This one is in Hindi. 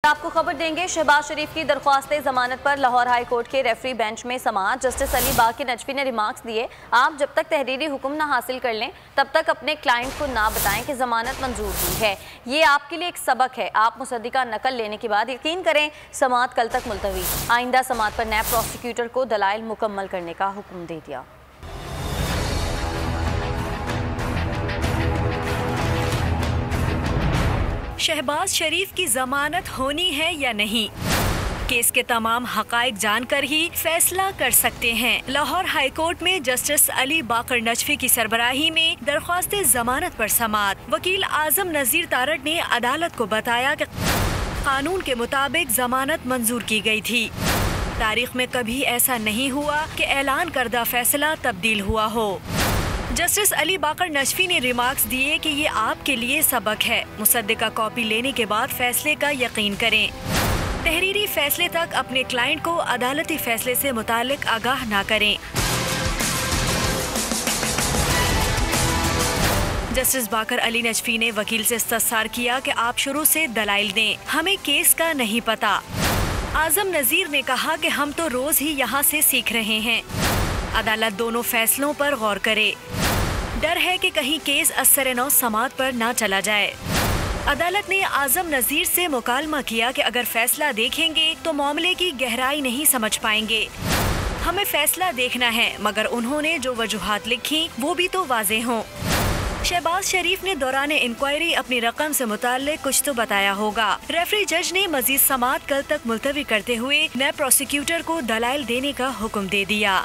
आपको खबर देंगे, शहबाज शरीफ की दरख्वास्त जमानत पर लाहौर हाई कोर्ट के रेफरी बेंच में समाअत। जस्टिस अली बाकर नजफी ने रिमार्क्स दिए, आप जब तक तहरीरी हुक्म ना हासिल कर लें तब तक अपने क्लाइंट को ना बताएं कि जमानत मंजूर हुई है। ये आपके लिए एक सबक है, आप मुसद्दिका नकल लेने के बाद यकीन करें। समाअत कल तक मुलतवी। आइंदा समाअत पर नैब प्रोसिक्यूटर को दलाइल मुकम्मल करने का हुक्म दे दिया। शहबाज शरीफ की जमानत होनी है या नहीं, केस के तमाम हकाइक जानकर ही फैसला कर सकते हैं। लाहौर हाई कोर्ट में जस्टिस अली बाकर नजफी की सरबराही में दरख्वास्त जमानत पर समाअत। वकील आजम नजीर तारड़ ने अदालत को बताया कि कानून के मुताबिक जमानत मंजूर की गई थी। तारीख में कभी ऐसा नहीं हुआ कि ऐलान करदा फैसला तब्दील हुआ हो। जस्टिस अली बाकर नजफी ने रिमार्क्स दिए कि ये आपके लिए सबक है, मुसद्दिका कॉपी लेने के बाद फैसले का यकीन करें। तहरीरी फैसले तक अपने क्लाइंट को अदालती फैसले से मुताल्लिक आगाह ना करें। जस्टिस बाकर अली नजफी ने वकील से इस्तफसार किया कि आप शुरू से दलाइल दें, हमें केस का नहीं पता। आजम नजीर ने कहा कि हम तो रोज ही यहाँ से सीख रहे हैं। अदालत दोनों फैसलों पर गौर करे। डर है कि कहीं केस असर-ए-नौ समाअत पर ना चला जाए। अदालत ने आजम नजीर से मुकालमा किया कि अगर फैसला देखेंगे तो मामले की गहराई नहीं समझ पाएंगे। हमें फैसला देखना है, मगर उन्होंने जो वजूहात लिखी वो भी तो वाज़ेह हों। शहबाज शरीफ ने दौरान इंक्वायरी अपनी रकम से मुताल्लिक कुछ तो बताया होगा। रेफरी जज ने मजीद समाअत कल तक मुलतवी करते हुए नैब प्रोसिक्यूटर को दलाइल देने का हुक्म दे दिया।